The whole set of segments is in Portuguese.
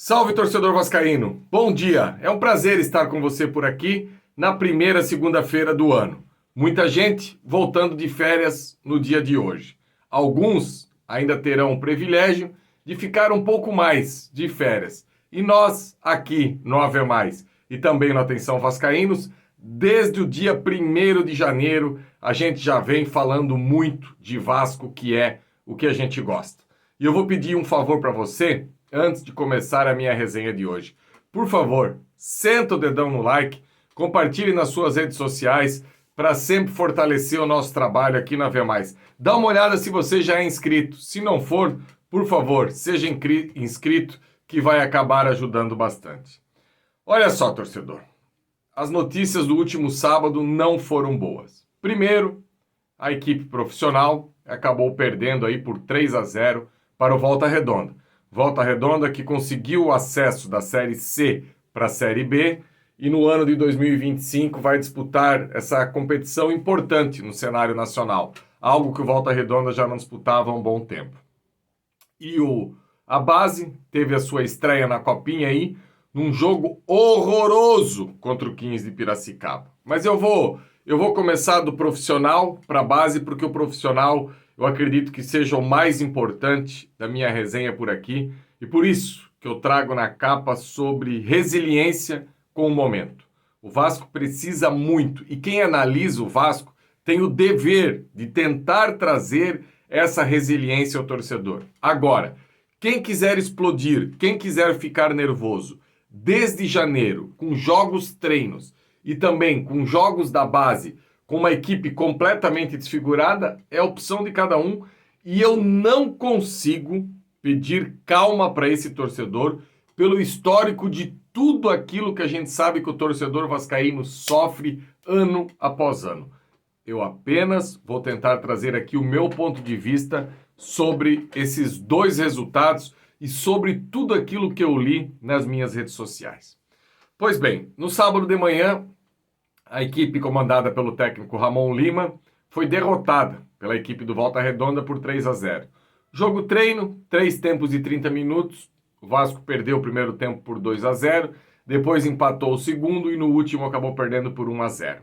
Salve, torcedor vascaíno! Bom dia! É um prazer estar com você por aqui na primeira segunda-feira do ano. Muita gente voltando de férias no dia de hoje. Alguns ainda terão o privilégio de ficar um pouco mais de férias. E nós, aqui no Ave Mais e também no Atenção Vascaínos, desde o dia 1º de janeiro, a gente já vem falando muito de Vasco, que é o que a gente gosta. E eu vou pedir um favor para você, antes de começar a minha resenha de hoje. Por favor, senta o dedão no like, compartilhe nas suas redes sociais para sempre fortalecer o nosso trabalho aqui na Ave Mais. Dá uma olhada se você já é inscrito. Se não for, por favor, seja inscrito, que vai acabar ajudando bastante. Olha só, torcedor. As notícias do último sábado não foram boas. Primeiro, a equipe profissional acabou perdendo aí por 3-0 para o Volta Redonda. Volta Redonda que conseguiu o acesso da Série C para a Série B e no ano de 2025 vai disputar essa competição importante no cenário nacional, algo que o Volta Redonda já não disputava há um bom tempo. E a base teve a sua estreia na Copinha aí, num jogo horroroso contra o 15 de Piracicaba. Mas eu vou começar do profissional para a base, porque o profissional eu acredito que seja o mais importante da minha resenha por aqui, e por isso que eu trago na capa sobre resiliência com o momento. O Vasco precisa muito, e quem analisa o Vasco tem o dever de tentar trazer essa resiliência ao torcedor. Agora, quem quiser explodir, quem quiser ficar nervoso, desde janeiro, com jogos treinos e também com jogos da base, com uma equipe completamente desfigurada, é a opção de cada um. E eu não consigo pedir calma para esse torcedor pelo histórico de tudo aquilo que a gente sabe que o torcedor vascaíno sofre ano após ano. Eu apenas vou tentar trazer aqui o meu ponto de vista sobre esses dois resultados e sobre tudo aquilo que eu li nas minhas redes sociais. Pois bem, no sábado de manhã, a equipe comandada pelo técnico Ramon Lima foi derrotada pela equipe do Volta Redonda por 3-0. Jogo treino, 3 tempos de 30 minutos. O Vasco perdeu o primeiro tempo por 2-0, depois empatou o segundo e no último acabou perdendo por 1-0.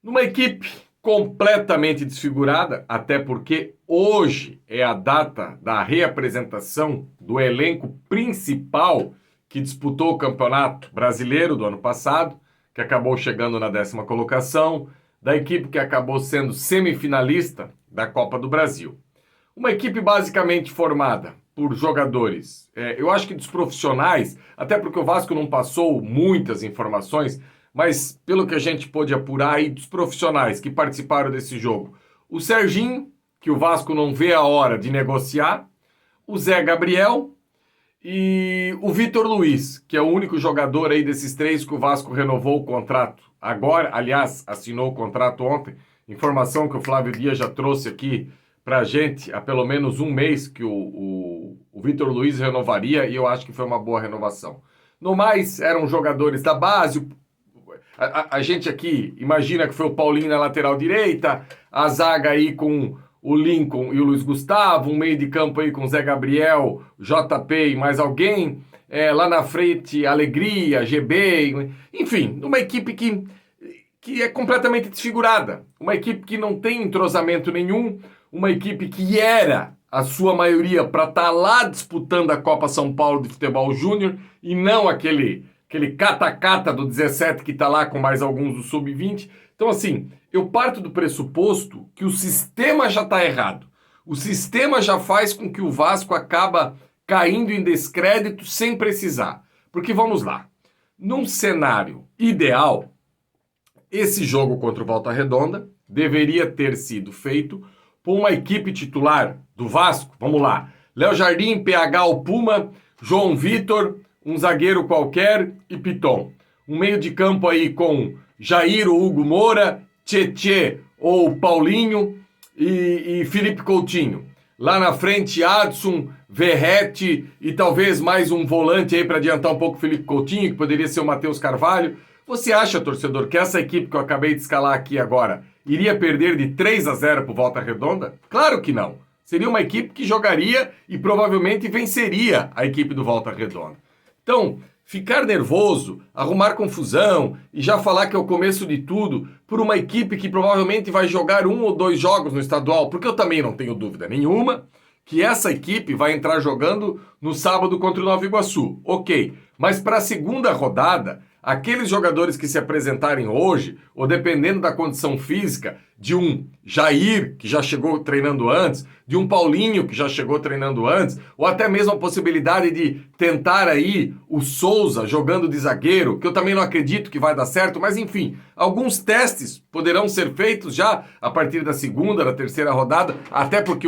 Numa equipe completamente desfigurada, até porque hoje é a data da reapresentação do elenco principal que disputou o Campeonato Brasileiro do ano passado, que acabou chegando na 10ª colocação, da equipe que acabou sendo semifinalista da Copa do Brasil. Uma equipe basicamente formada por jogadores, eu acho que dos profissionais, até porque o Vasco não passou muitas informações, mas pelo que a gente pôde apurar aí dos profissionais que participaram desse jogo, o Serginho, que o Vasco não vê a hora de negociar, o Zé Gabriel e o Vitor Luiz, que é o único jogador aí desses três que o Vasco renovou o contrato agora, aliás, assinou o contrato ontem, informação que o Flávio Dias já trouxe aqui pra gente há pelo menos um mês que o Vitor Luiz renovaria e eu acho que foi uma boa renovação. No mais, eram jogadores da base, a gente aqui imagina que foi o Paulinho na lateral direita, a zaga aí com o Lincoln e o Luiz Gustavo, um meio de campo aí com o Zé Gabriel, JP e mais alguém, lá na frente Alegria, GB, enfim, uma equipe que é completamente desfigurada, uma equipe que não tem entrosamento nenhum, uma equipe que era a sua maioria para estar lá disputando a Copa São Paulo de Futebol Júnior e não aquele cata-cata do 17 que está lá com mais alguns do Sub-20. Então, assim, eu parto do pressuposto que o sistema já está errado. O sistema já faz com que o Vasco acaba caindo em descrédito sem precisar. Porque, vamos lá, num cenário ideal, esse jogo contra o Volta Redonda deveria ter sido feito por uma equipe titular do Vasco. Vamos lá, Léo Jardim, PH, o Puma, João Vitor, um zagueiro qualquer e Piton. Um meio de campo aí com Jair ou Hugo Moura, Tietê ou Paulinho e Felipe Coutinho. Lá na frente, Adson, Verrete e talvez mais um volante aí para adiantar um pouco o Felipe Coutinho, que poderia ser o Matheus Carvalho. Você acha, torcedor, que essa equipe que eu acabei de escalar aqui agora iria perder de 3-0 para o Volta Redonda? Claro que não. Seria uma equipe que jogaria e provavelmente venceria a equipe do Volta Redonda. Então, ficar nervoso, arrumar confusão e já falar que é o começo de tudo por uma equipe que provavelmente vai jogar 1 ou 2 jogos no estadual, porque eu também não tenho dúvida nenhuma que essa equipe vai entrar jogando no sábado contra o Nova Iguaçu. Ok, mas para a segunda rodada, aqueles jogadores que se apresentarem hoje, ou dependendo da condição física, de um Jair, que já chegou treinando antes, de um Paulinho, que já chegou treinando antes, ou até mesmo a possibilidade de tentar aí o Souza jogando de zagueiro, que eu também não acredito que vai dar certo, mas enfim, alguns testes poderão ser feitos já a partir da segunda, da terceira rodada, até porque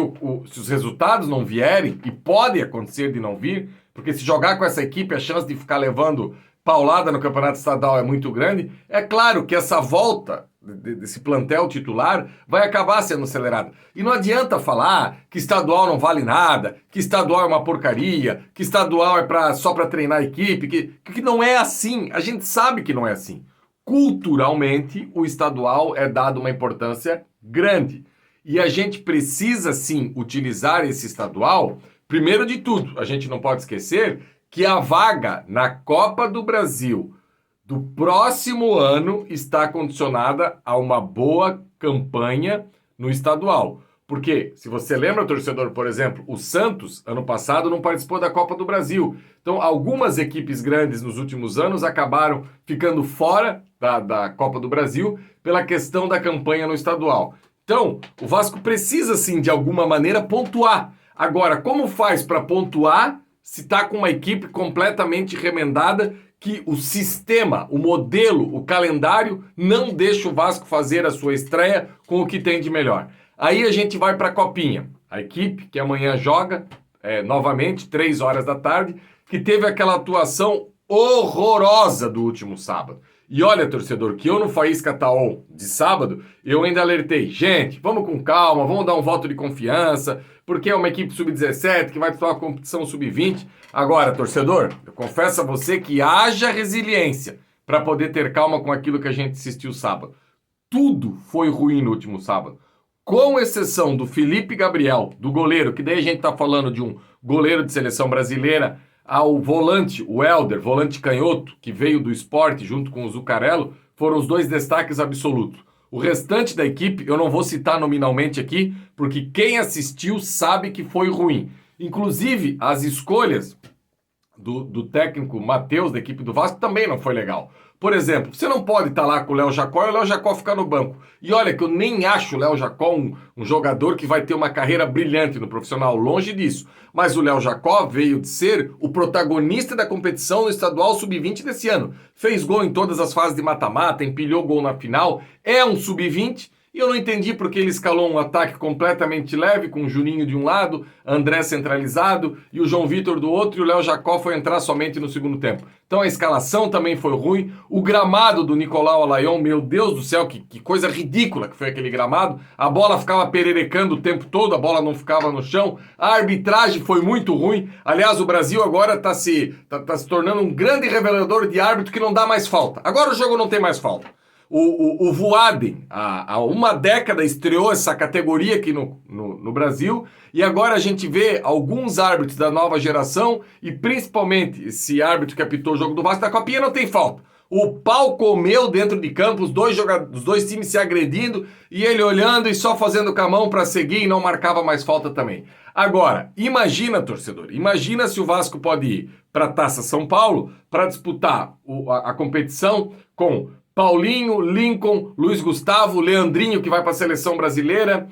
se os resultados não vierem, e pode acontecer de não vir, porque se jogar com essa equipe, a chance de ficar levando paulada no campeonato estadual é muito grande. É claro que essa volta desse plantel titular vai acabar sendo acelerada. E não adianta falar que estadual não vale nada, que estadual é uma porcaria, que estadual é só para treinar a equipe, que não é assim. A gente sabe que não é assim. Culturalmente, o estadual é dado uma importância grande. E a gente precisa, sim, utilizar esse estadual. Primeiro de tudo, a gente não pode esquecer que a vaga na Copa do Brasil do próximo ano está condicionada a uma boa campanha no estadual. Porque, se você lembra, torcedor, por exemplo, o Santos, ano passado, não participou da Copa do Brasil. Então, algumas equipes grandes nos últimos anos acabaram ficando fora da Copa do Brasil pela questão da campanha no estadual. Então, o Vasco precisa, sim, de alguma maneira, pontuar. Agora, como faz para pontuar se está com uma equipe completamente remendada, que o sistema, o modelo, o calendário não deixa o Vasco fazer a sua estreia com o que tem de melhor? Aí a gente vai para a Copinha. A equipe que amanhã joga, novamente, 3 horas da tarde, que teve aquela atuação horrorosa do último sábado. E olha, torcedor, que eu no Faísca Taon de sábado, eu ainda alertei. Gente, vamos com calma, vamos dar um voto de confiança, porque é uma equipe sub-17 que vai disputar uma competição sub-20. Agora, torcedor, eu confesso a você que haja resiliência para poder ter calma com aquilo que a gente assistiu sábado. Tudo foi ruim no último sábado. Com exceção do Felipe Gabriel, do goleiro, que daí a gente está falando de um goleiro de seleção brasileira, ao volante, o Helder, volante canhoto, que veio do Sport junto com o Zuccarello, foram os 2 destaques absolutos. O restante da equipe, eu não vou citar nominalmente aqui, porque quem assistiu sabe que foi ruim. Inclusive, as escolhas do técnico Matheus, da equipe do Vasco, também não foi legal. Por exemplo, você não pode estar lá com o Léo Jacó e o Léo Jacó ficar no banco. E olha que eu nem acho o Léo Jacó um jogador que vai ter uma carreira brilhante no profissional, longe disso. Mas o Léo Jacó veio de ser o protagonista da competição no estadual sub-20 desse ano. Fez gol em todas as fases de mata-mata, empilhou gol na final, é um sub-20. E eu não entendi porque ele escalou um ataque completamente leve, com o Juninho de um lado, André centralizado e o João Vitor do outro, e o Léo Jacó foi entrar somente no segundo tempo. Então a escalação também foi ruim, o gramado do Nicolau Alayon, meu Deus do céu, que coisa ridícula que foi aquele gramado, a bola ficava pererecando o tempo todo, a bola não ficava no chão, a arbitragem foi muito ruim, aliás o Brasil agora tá se tornando um grande revelador de árbitro que não dá mais falta, agora o jogo não tem mais falta. O Voaden, há uma década, estreou essa categoria aqui no Brasil, e agora a gente vê alguns árbitros da nova geração, e principalmente esse árbitro que apitou o jogo do Vasco da Copinha, não tem falta. O pau comeu dentro de campo, os dois times se agredindo, e ele olhando e só fazendo com a mão para seguir, e não marcava mais falta também. Agora, imagina, torcedor, imagina se o Vasco pode ir para a Taça São Paulo para disputar a competição com Paulinho, Lincoln, Luiz Gustavo, Leandrinho, que vai para a seleção brasileira,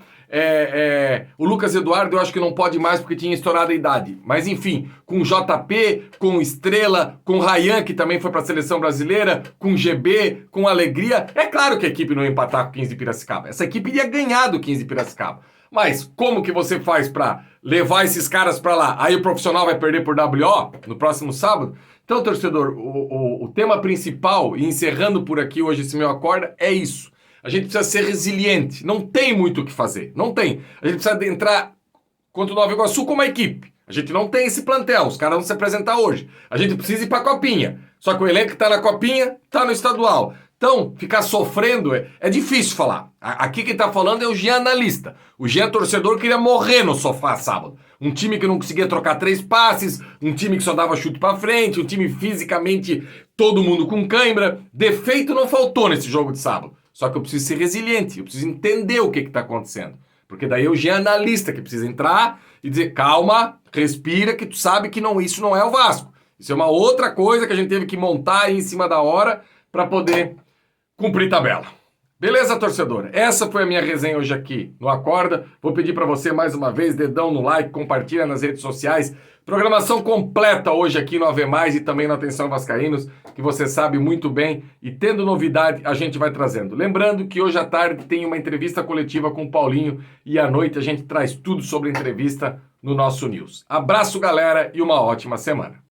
o Lucas Eduardo eu acho que não pode mais porque tinha estourado a idade, mas enfim, com JP, com Estrela, com Ryan, que também foi para a seleção brasileira, com GB, com Alegria, é claro que a equipe não ia empatar com o 15 de Piracicaba, essa equipe ia ganhar do 15 de Piracicaba, mas como que você faz para levar esses caras para lá? Aí o profissional vai perder por WO no próximo sábado? Então, torcedor, o tema principal, e encerrando por aqui hoje esse meu acorda, é isso. A gente precisa ser resiliente. Não tem muito o que fazer. Não tem. A gente precisa entrar contra o Nova Iguaçu como uma equipe. A gente não tem esse plantel. Os caras vão se apresentar hoje. A gente precisa ir para a Copinha. Só que o elenco que está na Copinha está no estadual. Então, ficar sofrendo é difícil falar. Aqui quem tá falando é o Jean analista. O Jean torcedor queria morrer no sofá sábado. Um time que não conseguia trocar 3 passes, um time que só dava chute pra frente, um time fisicamente todo mundo com cãibra. Defeito não faltou nesse jogo de sábado. Só que eu preciso ser resiliente, eu preciso entender o que tá acontecendo. Porque daí é o Jean analista que precisa entrar e dizer, calma, respira, que tu sabe que isso não é o Vasco. Isso é uma outra coisa que a gente teve que montar aí em cima da hora para poder cumprir tabela. Beleza, torcedor? Essa foi a minha resenha hoje aqui no Acorda. Vou pedir para você mais uma vez, dedão no like, compartilha nas redes sociais. Programação completa hoje aqui no Ave Mais e também no Atenção Vascaínos, que você sabe muito bem. E tendo novidade, a gente vai trazendo. Lembrando que hoje à tarde tem uma entrevista coletiva com o Paulinho e à noite a gente traz tudo sobre a entrevista no nosso News. Abraço, galera, e uma ótima semana.